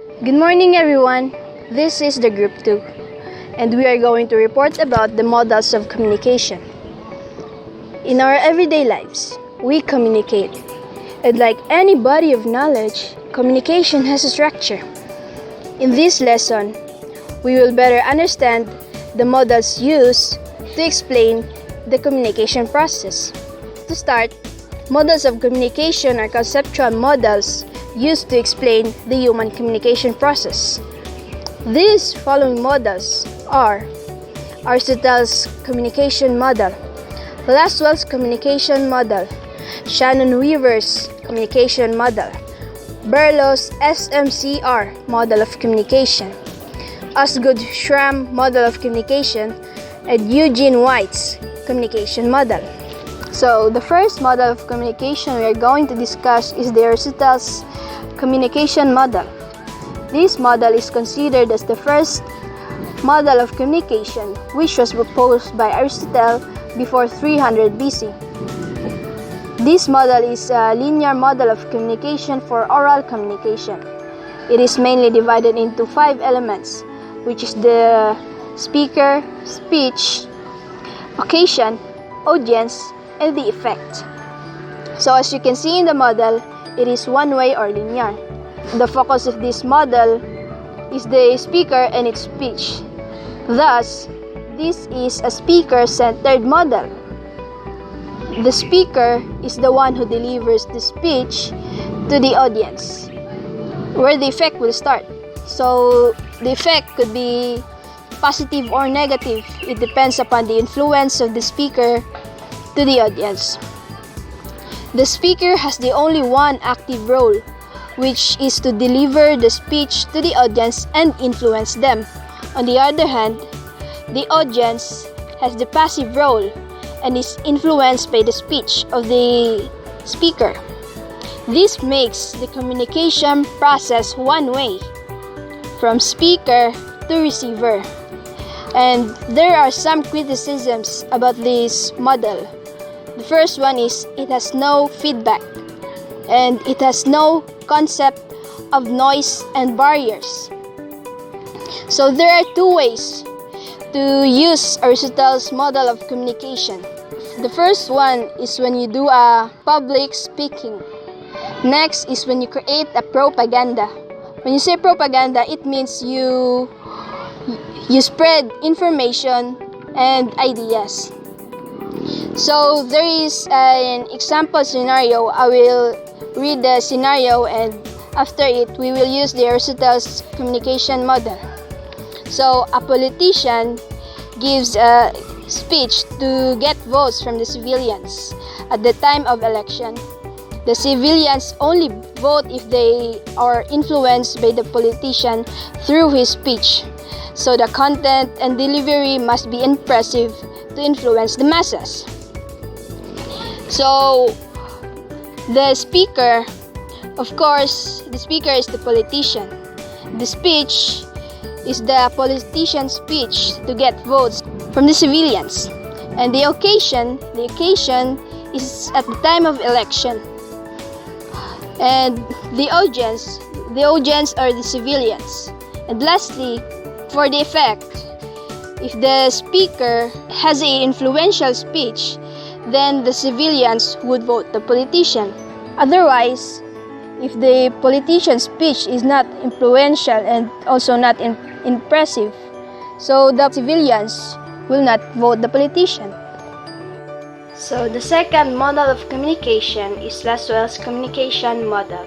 Good morning everyone, this is the Group 2 and we are going to report about the models of communication. In our everyday lives, we communicate, and like any body of knowledge, communication has a structure. In this lesson, we will better understand the models used to explain the communication process. To start, models of communication are conceptual models used to explain the human communication process. These following models are Aristotle's communication model, Laswells' communication model, Shannon-Weaver's communication model, BRLC's SMCR model of communication, Osgood-Schramm model of communication, and Eugene White's communication model. So, the first model of communication we are going to discuss is the Aristotle's communication model. This model is considered as the first model of communication, which was proposed by Aristotle before 300 BC. This model is a linear model of communication for oral communication. It is mainly divided into 5 elements, which is the speaker, speech, occasion, audience, and the effect. So as you can see in the model, it is one-way or linear. The focus of this model is the speaker and its speech. Thus, this is a speaker-centered model. The speaker is the one who delivers the speech to the audience, where the effect will start. So, the effect could be positive or negative. It depends upon the influence of the speaker to the audience. The speaker has the only one active role, which is to deliver the speech to the audience and influence them. On the other hand, the audience has the passive role and is influenced by the speech of the speaker. This makes the communication process one way, from speaker to receiver. And there are some criticisms about this model. The first one is it has no feedback and it has no concept of noise and barriers. So there are 2 ways to use Aristotle's model of communication. The first one is when you do a public speaking. Next is when you create a propaganda. When you say propaganda, it means you spread information and ideas. So there is an example scenario. I will read the scenario and after it we will use the Aristotle's communication model. So a politician gives a speech to get votes from the civilians at the time of election. The civilians only vote if they are influenced by the politician through his speech. So the content and delivery must be impressive to influence the masses. So the speaker, of course, the speaker is the politician. The speech is the politician's speech to get votes from the civilians. And the occasion is at the time of election. And the audience are the civilians. And lastly, for the effect, if the speaker has an influential speech, then the civilians would vote the politician. Otherwise, if the politician's speech is not influential and also not impressive, so the civilians will not vote the politician. So the second model of communication is Laswells' communication model.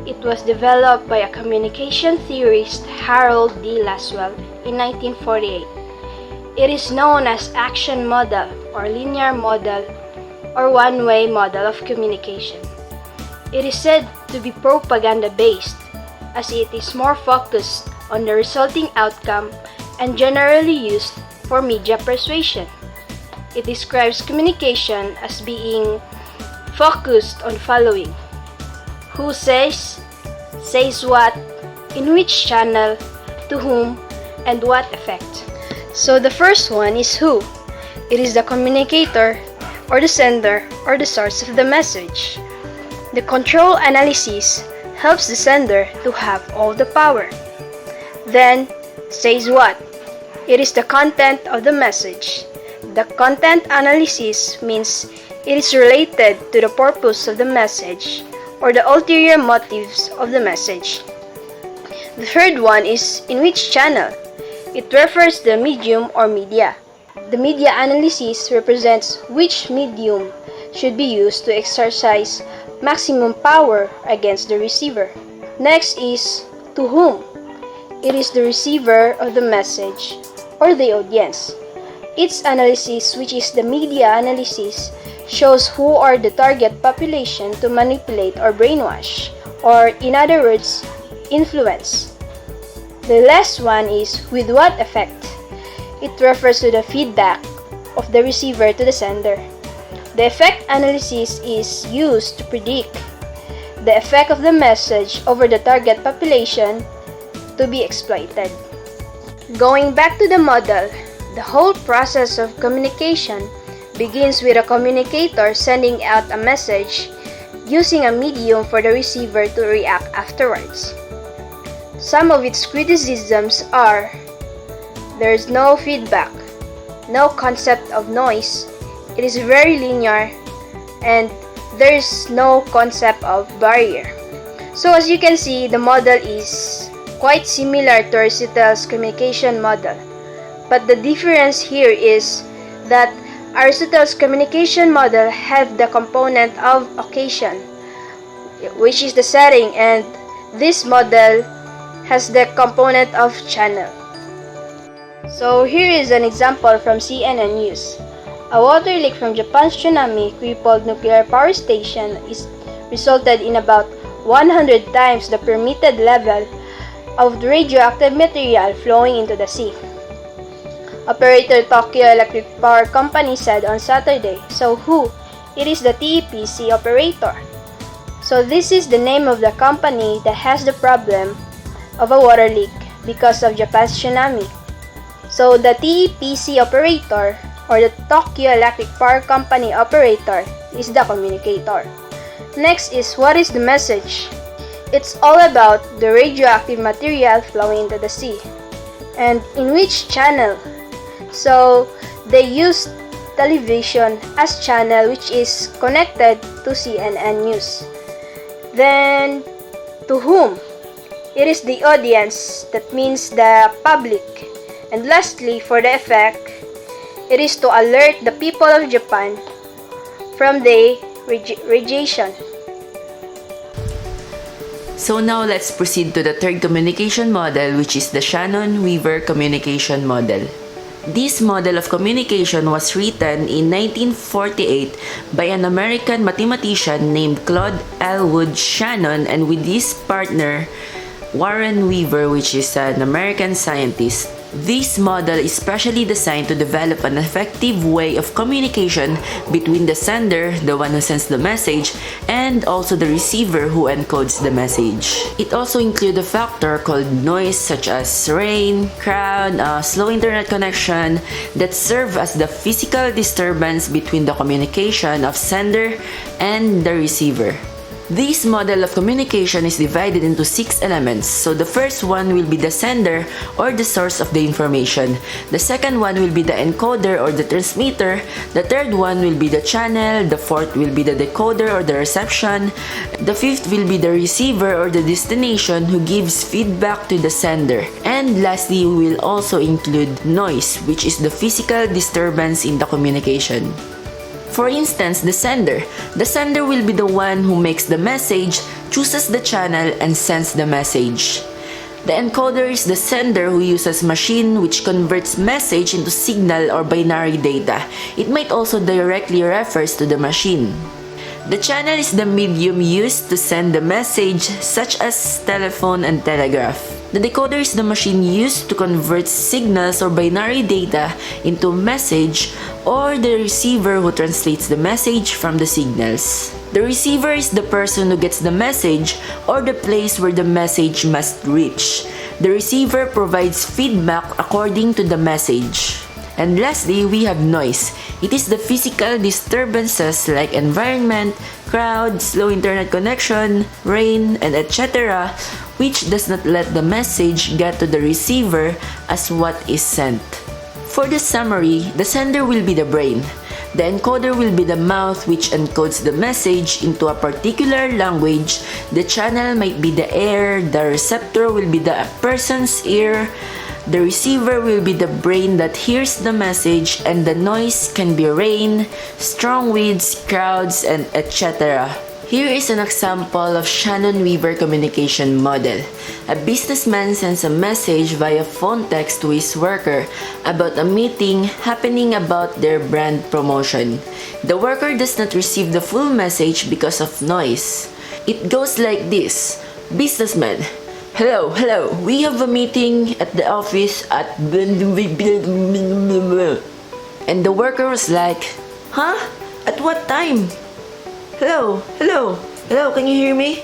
It was developed by a communication theorist, Harold D. Laswell, in 1948. It is known as action model or linear model or one-way model of communication. It is said to be propaganda-based as it is more focused on the resulting outcome and generally used for media persuasion. It describes communication as being focused on following: who says what, in which channel, to whom, and what effect. So the first one is who. It is the communicator or the sender or the source of the message. The control analysis helps the sender to have all the power. Then, says what? It is the content of the message. The content analysis means it is related to the purpose of the message or the ulterior motives of the message. The third one is in which channel. It refers to the medium or media. The media analysis represents which medium should be used to exercise maximum power against the receiver. Next is to whom. It is the receiver of the message or the audience. Its analysis, which is the media analysis, shows who are the target population to manipulate or brainwash, or in other words, influence. The last one is with what effect. It refers to the feedback of the receiver to the sender. The effect analysis is used to predict the effect of the message over the target population to be exploited. Going back to the model, the whole process of communication begins with a communicator sending out a message using a medium for the receiver to react afterwards. Some of its criticisms are: there is no feedback, no concept of noise, it is very linear, and there is no concept of barrier. So as you can see, the model is quite similar to Aristotle's communication model. But the difference here is that Aristotle's communication model had the component of occasion, which is the setting, and this model has the component of channel. So here is an example from CNN News. A water leak from Japan's tsunami crippled nuclear power station resulted in about 100 times the permitted level of the radioactive material flowing into the sea. Operator Tokyo Electric Power Company said on Saturday. So who? It is the TEPC operator. So this is the name of the company that has the problem of a water leak because of Japan's tsunami. So the TEPC operator or the Tokyo Electric Power Company operator is the communicator. Next is what is the message? It's all about the radioactive material flowing into the sea. And in which channel? So they use television as channel, which is connected to CNN News. Then to whom? It is the audience, that means the public. And lastly, for the effect, it is to alert the people of Japan from the radiation. So now let's proceed to the third communication model, which is the Shannon-Weaver communication model. This model of communication was written in 1948 by an American mathematician named Claude Elwood Shannon and with his partner Warren Weaver, which is an American scientist. This model is specially designed to develop an effective way of communication between the sender, the one who sends the message, and also the receiver who encodes the message. It also includes a factor called noise such as rain, crowd, slow internet connection that serve as the physical disturbance between the communication of sender and the receiver. This model of communication is divided into 6 elements. So the first one will be the sender or the source of the information. The second one will be the encoder or the transmitter. The third one will be the channel. The fourth will be the decoder or the reception. The fifth will be the receiver or the destination who gives feedback to the sender. And lastly, we will also include noise, which is the physical disturbance in the communication. For instance, the sender. The sender will be the one who makes the message, chooses the channel, and sends the message. The encoder is the sender who uses machine which converts message into signal or binary data. It might also directly refers to the machine. The channel is the medium used to send the message, such as telephone and telegraph. The decoder is the machine used to convert signals or binary data into message, or the receiver who translates the message from the signals. The receiver is the person who gets the message or the place where the message must reach. The receiver provides feedback according to the message. And lastly, we have noise. It is the physical disturbances like environment, crowd, slow internet connection, rain, and etc., which does not let the message get to the receiver as what is sent. For the summary, the sender will be the brain. The encoder will be the mouth which encodes the message into a particular language. The channel might be the air, the receptor will be the person's ear, the receiver will be the brain that hears the message, and the noise can be rain, strong winds, crowds, and etc. Here is an example of Shannon-Weaver communication model. A businessman sends a message via phone text to his worker about a meeting happening about their brand promotion. The worker does not receive the full message because of noise. It goes like this. Businessman: hello, we have a meeting at the office at... And the worker was like, huh? At what time? Hello, can you hear me?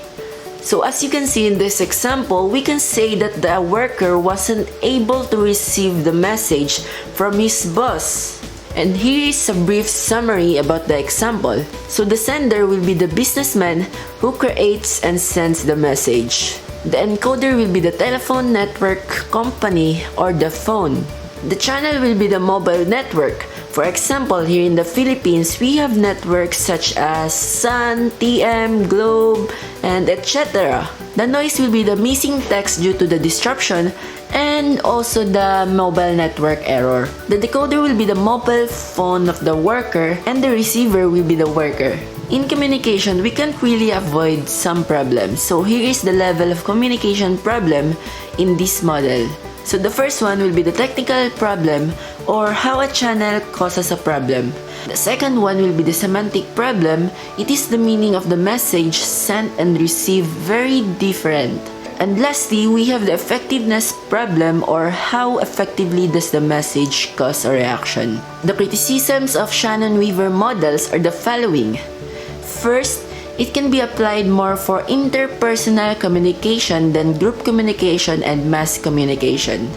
So as you can see in this example, we can say that the worker wasn't able to receive the message from his boss. And here is a brief summary about the example. So the sender will be the businessman who creates and sends the message. The encoder will be the telephone network company or the phone. The channel will be the mobile network. For example, here in the Philippines, we have networks such as Sun, TM, Globe, and etc. The noise will be the missing text due to the disruption and also the mobile network error. The decoder will be the mobile phone of the worker and the receiver will be the worker. In communication, we can't really avoid some problems. So here is the level of communication problem in this model. So the first one will be the technical problem or how a channel causes a problem. The second one will be the semantic problem. It is the meaning of the message sent and received very different. And lastly, we have the effectiveness problem or how effectively does the message cause a reaction. The criticisms of Shannon-Weaver models are the following. First, it can be applied more for interpersonal communication than group communication and mass communication.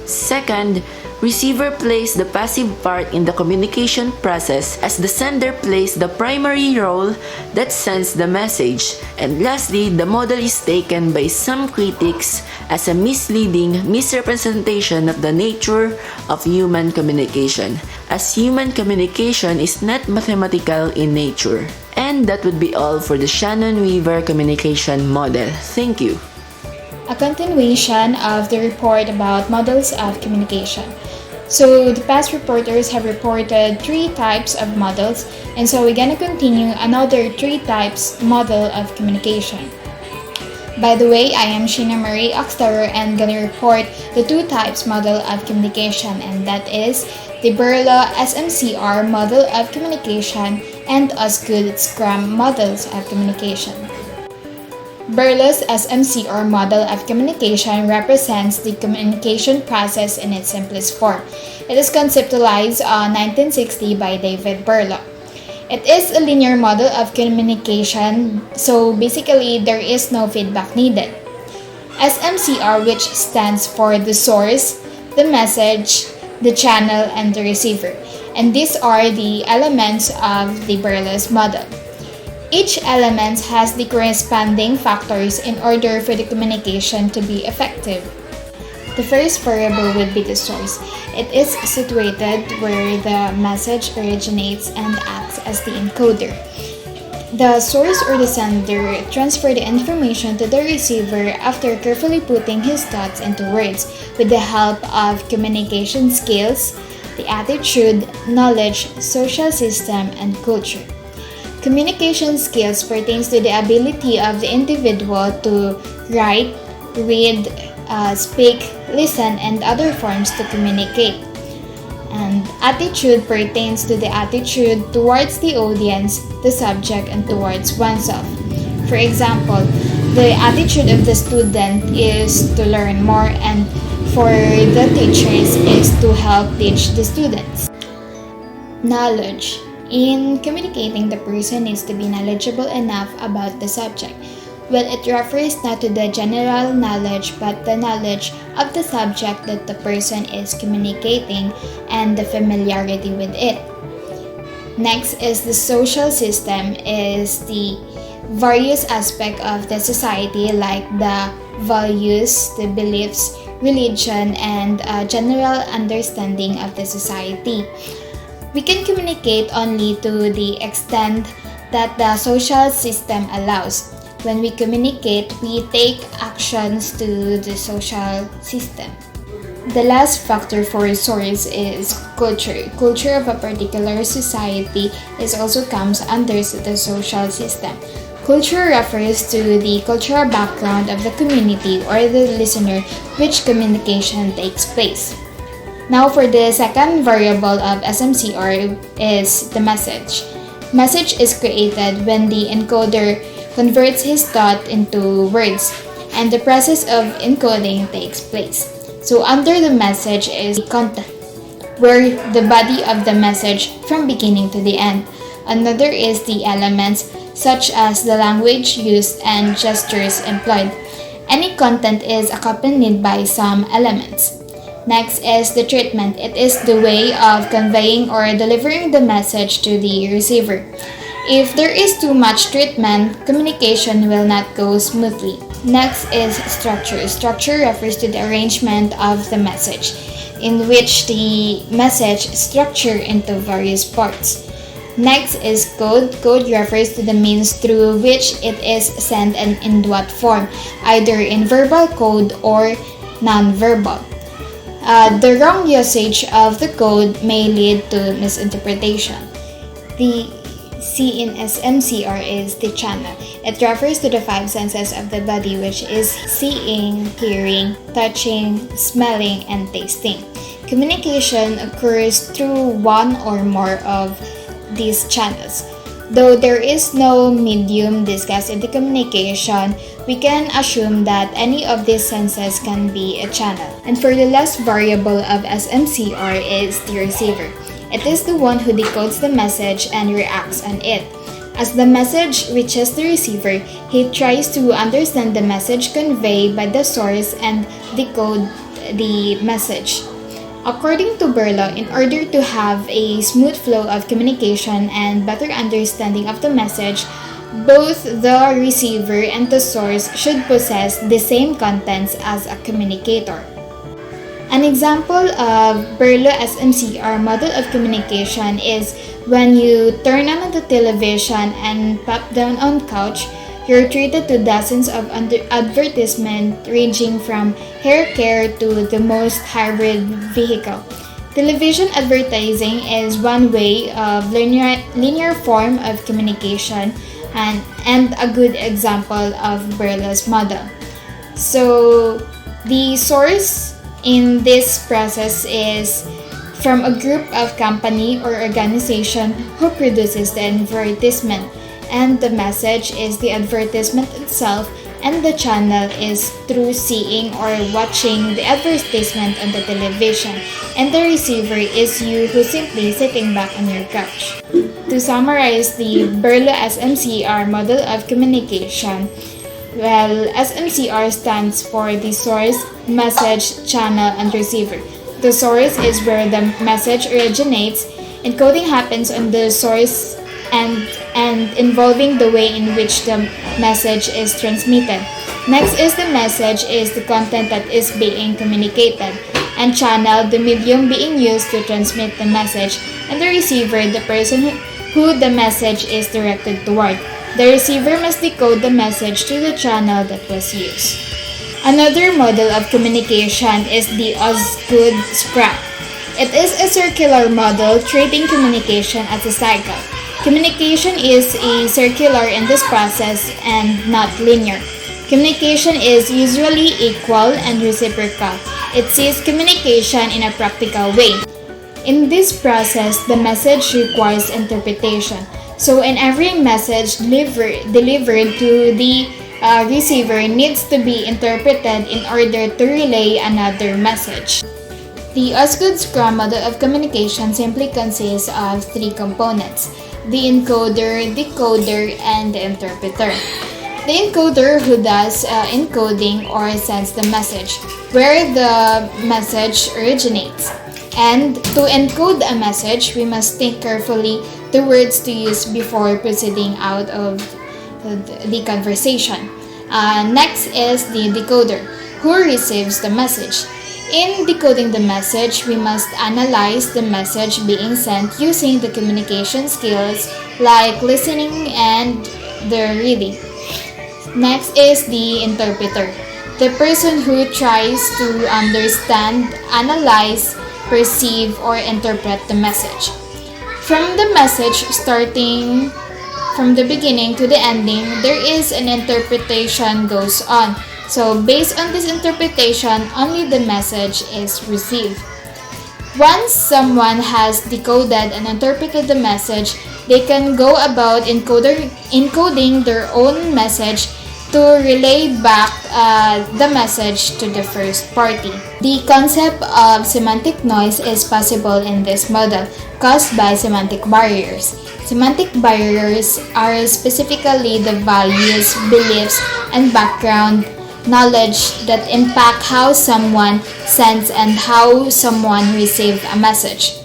Second, receiver plays the passive part in the communication process as the sender plays the primary role that sends the message. And lastly, the model is taken by some critics as a misleading misrepresentation of the nature of human communication, as human communication is not mathematical in nature. And that would be all for the Shannon-Weaver communication model. Thank you. A continuation of the report about models of communication. So the past reporters have reported 3 types of models, and so we're gonna continue another 3 types model of communication. By the way, I am Sheena Marie Oxtower and gonna report the 2 types model of communication, and that is the BRLC SMCR model of communication and Osgood Scrum models of communication. BRLC SMCR model of communication represents the communication process in its simplest form. It is conceptualized in 1960 by David BRLC. It is a linear model of communication, so basically there is no feedback needed. SMCR, which stands for the source, the message, the channel, and the receiver. And these are the elements of the BRLC model. Each element has the corresponding factors in order for the communication to be effective. The first variable would be the source. It is situated where the message originates and acts as the encoder. The source or the sender transfers the information to the receiver after carefully putting his thoughts into words with the help of communication skills, the attitude, knowledge, social system, and culture. Communication skills pertains to the ability of the individual to write, read, speak, listen, and other forms to communicate. And attitude pertains to the attitude towards the audience, the subject, and towards oneself. For example, the attitude of the student is to learn more, and for the teachers is to help teach the students. Knowledge. In communicating, the person needs to be knowledgeable enough about the subject. Well, it refers not to the general knowledge but the knowledge of the subject that the person is communicating and the familiarity with it. Next is the social system, is the various aspects of the society like the values, the beliefs, religion, and a general understanding of the society. We can communicate only to the extent that the social system allows. When we communicate, we take actions to the social system. The last factor for source is culture. Culture of a particular society also comes under the social system. Culture refers to the cultural background of the community or the listener which communication takes place. Now for the second variable of SMCR is the message. Message is created when the encoder converts his thought into words, and the process of encoding takes place. So under the message is the content, where the body of the message from beginning to the end. Another is the elements, such as the language used and gestures employed. Any content is accompanied by some elements. Next is the treatment. It is the way of conveying or delivering the message to the receiver. If there is too much treatment, communication will not go smoothly. Next is structure. Structure refers to the arrangement of the message, in which the message is structured into various parts. Next is code. Code refers to the means through which it is sent and in what form, either in verbal code or non-verbal. The wrong usage of the code may lead to misinterpretation. The C in SMCR is the channel. It refers to the five senses of the body, which is seeing, hearing, touching, smelling, and tasting. Communication occurs through one or more of these channels. Though there is no medium discussed in the communication, we can assume that any of these senses can be a channel. And for the last variable of SMCR is the receiver. It is the one who decodes the message and reacts on it. As the message reaches the receiver, he tries to understand the message conveyed by the source and decode the message. According to Berlo, in order to have a smooth flow of communication and better understanding of the message, both the receiver and the source should possess the same contents as a communicator. An example of Berlo SMCR model of communication is when you turn on the television and pop down on couch, you're treated to dozens of advertisements ranging from hair care to the most hybrid vehicle. Television advertising is one way of linear form of communication and a good example of Berlo's model. So the source in this process is from a group of company or organization who produces the advertisement, and the message is the advertisement itself, and the channel is through seeing or watching the advertisement on the television, and the receiver is you who simply sitting back on your couch. To summarize the Berlo SMCR model of communication, well, SMCR stands for the source, message, channel, and receiver. The source is where the message originates. Encoding happens on the source and involving the way in which the message is transmitted. Next is the message is the content that is being communicated, and channel, the medium being used to transmit the message, and the receiver, the person who the message is directed toward. The receiver must decode the message to the channel that was used. Another model of communication is the Osgood scrap. It is a circular model treating communication as a cycle. Communication is circular in this process and not linear. Communication is usually equal and reciprocal. It sees communication in a practical way. In this process, the message requires interpretation. So in every message delivered to the receiver needs to be interpreted in order to relay another message. The Osgood scrum model of communication simply consists of three components: the encoder, decoder, and the interpreter. the encoder who does encoding or sends the message, where the message originates. And to encode a message, we must think carefully the words to use before proceeding out of the conversation. Next is the decoder, who receives the message. In decoding the message, we must analyze the message being sent using the communication skills like listening and the reading. Next is the interpreter, the person who tries to understand, analyze, perceive, or interpret the message. From the message starting from the beginning to the ending, there is an interpretation goes on. So based on this interpretation, only the message is received. Once someone has decoded and interpreted the message, they can go about encoding their own message to relay back the message to the first party. The concept of semantic noise is possible in this model, caused by semantic barriers. Semantic barriers are specifically the values, beliefs, and background knowledge that impact how someone sends and how someone receives a message.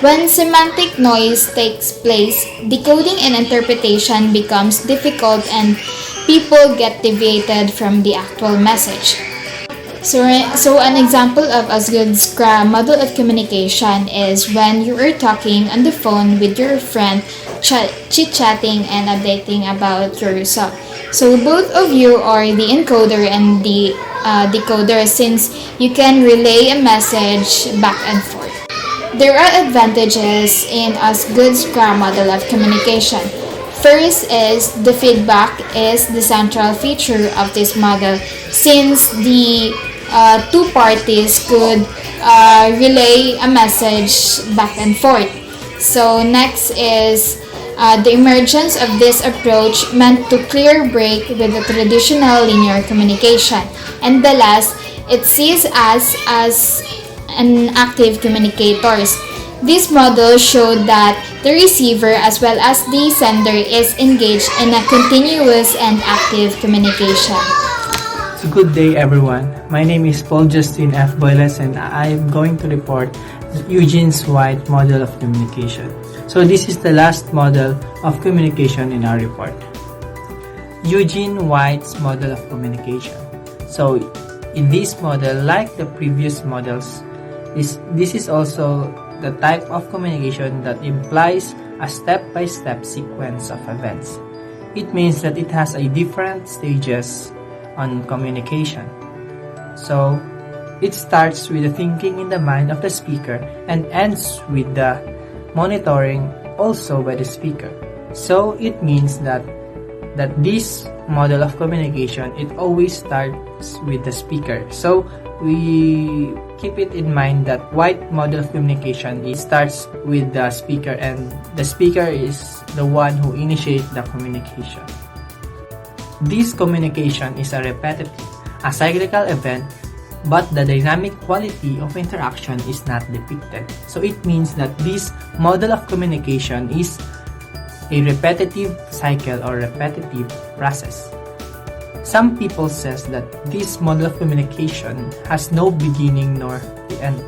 When semantic noise takes place, decoding and interpretation becomes difficult and people get deviated from the actual message. So an example of a good model of communication is when you are talking on the phone with your friend, chit-chatting and updating about yourself. So both of you are the encoder and the decoder, since you can relay a message back and forth. There are advantages in a good model of communication. First is the feedback is the central feature of this model, since the two parties could relay a message back and forth. So next is the emergence of this approach meant to clear break with the traditional linear communication. And the last, it sees us as an active communicators. This model showed that the receiver as well as the sender is engaged in a continuous and active communication. So good day everyone. My name is Paul Justin F. Boyles and I am going to report Eugene's White model of communication. So this is the last model of communication in our report. Eugene White's model of communication. So in this model, like the previous models, this is also the type of communication that implies a step-by-step sequence of events. It means that it has a different stages on communication. So it starts with the thinking in the mind of the speaker and ends with the monitoring also by the speaker. So it means that this model of communication, it always starts with the speaker. So we keep it in mind that White model of communication, it starts with the speaker and the speaker is the one who initiates the communication. This communication is a repetitive, a cyclical event, but the dynamic quality of interaction is not depicted. So it means that this model of communication is a repetitive cycle or repetitive process. Some people says that this model of communication has no beginning nor the end.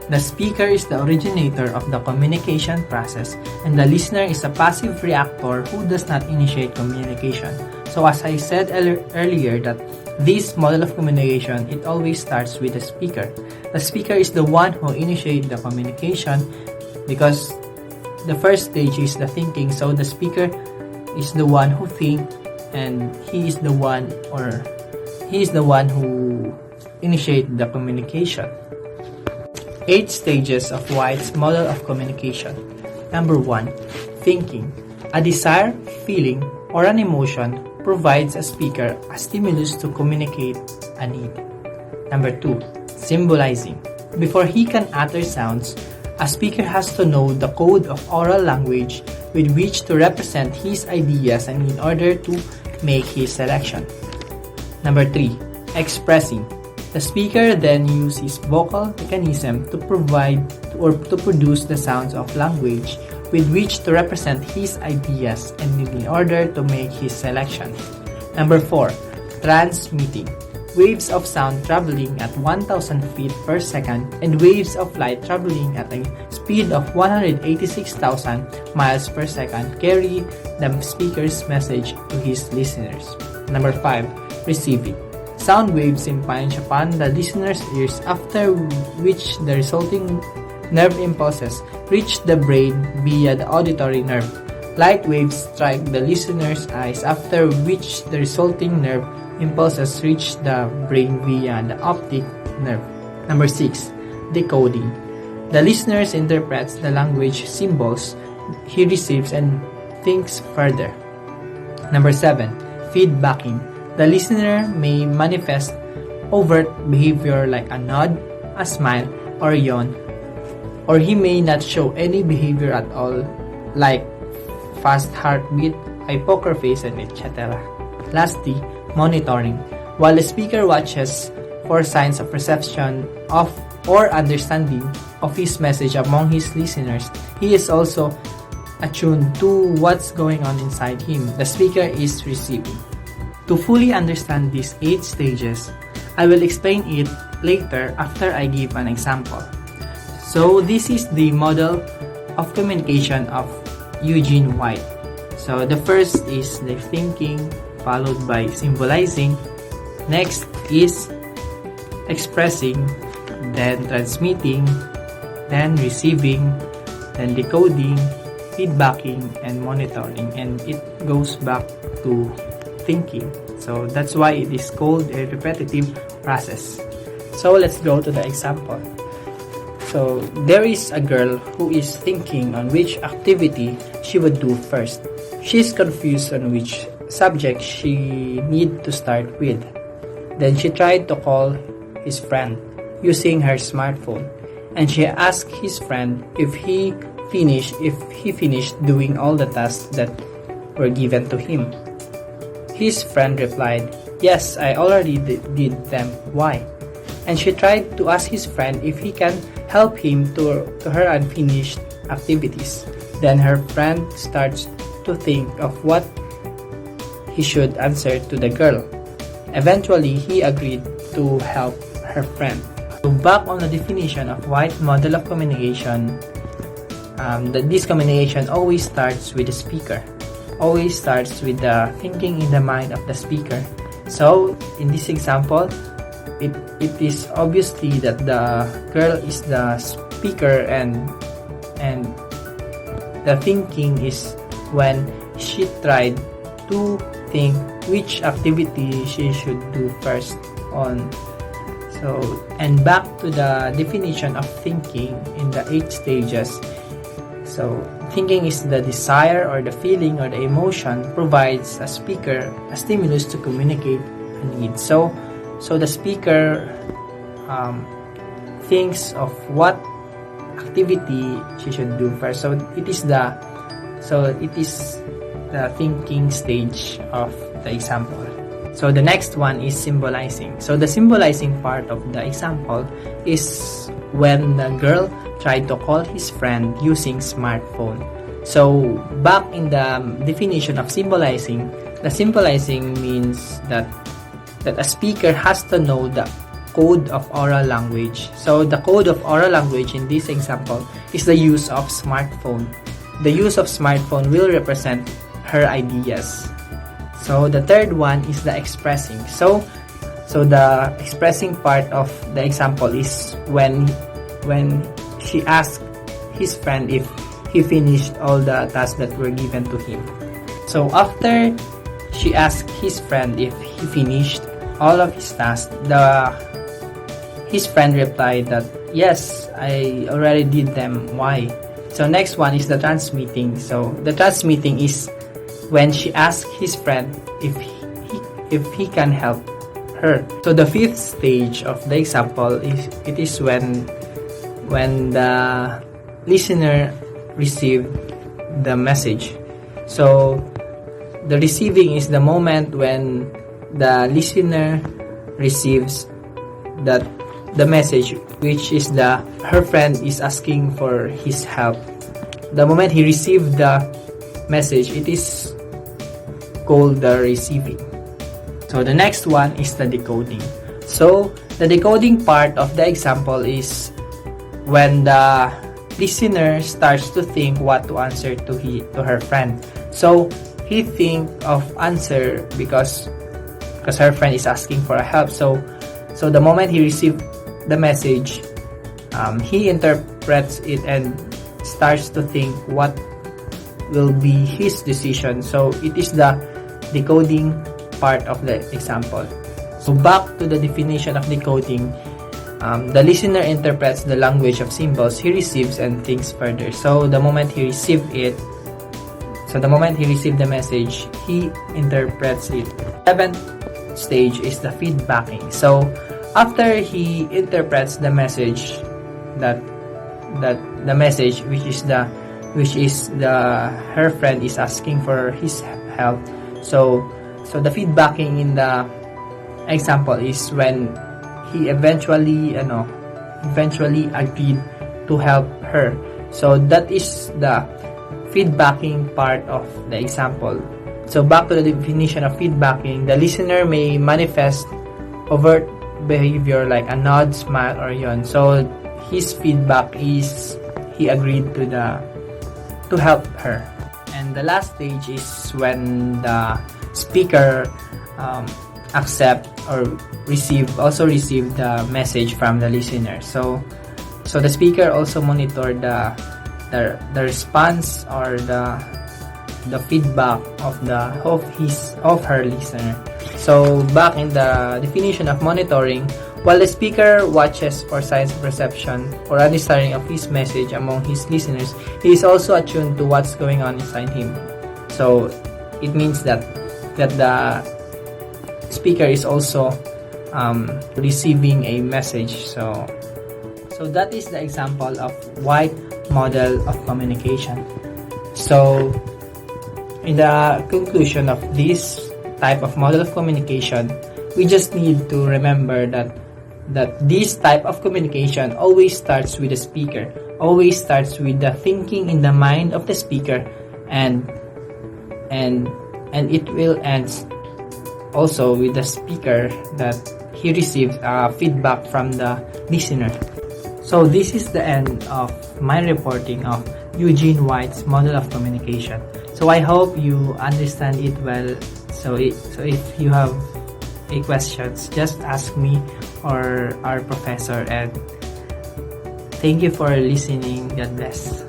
The speaker is the originator of the communication process and the listener is a passive reactor who does not initiate communication. So as I said earlier that this model of communication, it always starts with the speaker. The speaker is the one who initiates the communication because the first stage is the thinking. So the speaker is the one who thinks and he is the one who initiates the communication. 8 stages of White's model of communication. Number 1, thinking. A desire, feeling, or an emotion provides a speaker a stimulus to communicate a need. Number 2, symbolizing. Before he can utter sounds, a speaker has to know the code of oral language with which to represent his ideas and in order to make his selection. Number 3, expressing. The speaker then uses vocal mechanism to provide or to produce the sounds of language with which to represent his ideas and in order to make his selection. Number 4. Transmitting. Waves of sound traveling at 1,000 feet per second and waves of light traveling at a speed of 186,000 miles per second carry the speaker's message to his listeners. Number 5. Receiving. Sound waves impinge upon the listener's ears, after which the resulting nerve impulses reach the brain via the auditory nerve. Light waves strike the listener's eyes, after which the resulting nerve impulses reach the brain via the optic nerve. Number 6. Decoding. The listener interprets the language symbols he receives and thinks further. Number 7. Feedbacking. The listener may manifest overt behavior like a nod, a smile, or a yawn, or he may not show any behavior at all like fast heartbeat, a poker face, and etc. Lastly, monitoring. While the speaker watches for signs of perception of or understanding of his message among his listeners, he is also attuned to what's going on inside him. The speaker is receiving. To fully understand these 8 stages, I will explain it later after I give an example. So this is the model of communication of Eugene White. So the first is the thinking, followed by symbolizing. Next is expressing, then transmitting, then receiving, then decoding, feedbacking, and monitoring. And it goes back to thinking. So that's why it is called a repetitive process. So let's go to the example. So there is a girl who is thinking on which activity she would do first. She is confused on which subject she need to start with. Then she tried to call his friend using her smartphone, and she asked his friend if he finished doing all the tasks that were given to him. His friend replied, "Yes, I already did them. Why?" And she tried to ask his friend if he can help him to her unfinished activities. Then her friend starts to think of what he should answer to the girl. Eventually, he agreed to help her friend. So back on the definition of White model of communication, this communication always starts with the speaker. Always starts with the thinking in the mind of the speaker. So in this example, it is obviously that the girl is the speaker, and the thinking is when she tried to think which activity she should do first on. So, and back to the definition of thinking in the 8 stages. So, thinking is the desire or the feeling or the emotion provides a speaker a stimulus to communicate a need. So the speaker thinks of what activity she should do first. So it is the thinking stage of the example. So the next one is symbolizing. So the symbolizing part of the example is when the girl tried to call his friend using smartphone. So back in the definition of symbolizing, the symbolizing means that a speaker has to know the code of oral language. So the code of oral language in this example is the use of smartphone. The use of smartphone will represent her ideas. So the third one is the expressing. So the expressing part of the example is when she asked his friend if he finished all the tasks that were given to him. So after she asked his friend if he finished all of his tasks, his friend replied that, "Yes, I already did them. Why?" So next one is the transmitting. So the transmitting is when she asked his friend if he can help her. So the 5th stage of the example is when the listener received the message. So the receiving is the moment when the listener receives the message, which is her friend is asking for his help. The moment he received the message, it is called the receiving. So the next one is the decoding. So the decoding part of the example is when the listener starts to think what to answer to her friend. So he think of answer because her friend is asking for a help. So the moment he received the message, he interprets it and starts to think what will be his decision. So it is the decoding part of the example. So back to the definition of decoding, the listener interprets the language of symbols he receives and thinks further. So the moment he received the message, he interprets it. Seventh stage is the feedbacking. So after he interprets the message, that the message which is her friend is asking for his help. So the feedbacking in the example is when he eventually agreed to help her. So that is the feedbacking part of the example. So back to the definition of feedbacking, the listener may manifest overt behavior like a nod, smile, or yawn. So his feedback is he agreed to help her. And the last stage is when the speaker accept or receive the message from the listener. So the speaker also monitor the response or the feedback of her listener. So back in the definition of monitoring, while the speaker watches for signs of reception or understanding of his message among his listeners, he is also attuned to what's going on inside him. So it means that the speaker is also receiving a message. So that is the example of white model of communication. So in the conclusion of this type of model of communication, we just need to remember that this type of communication always starts with the speaker, always starts with the thinking in the mind of the speaker, and it will end also with the speaker that he receives feedback from the listener. So this is the end of my reporting of Eugene White's model of communication. So I hope you understand it well. So if you have any questions, just ask me or our professor, and thank you for listening. God bless.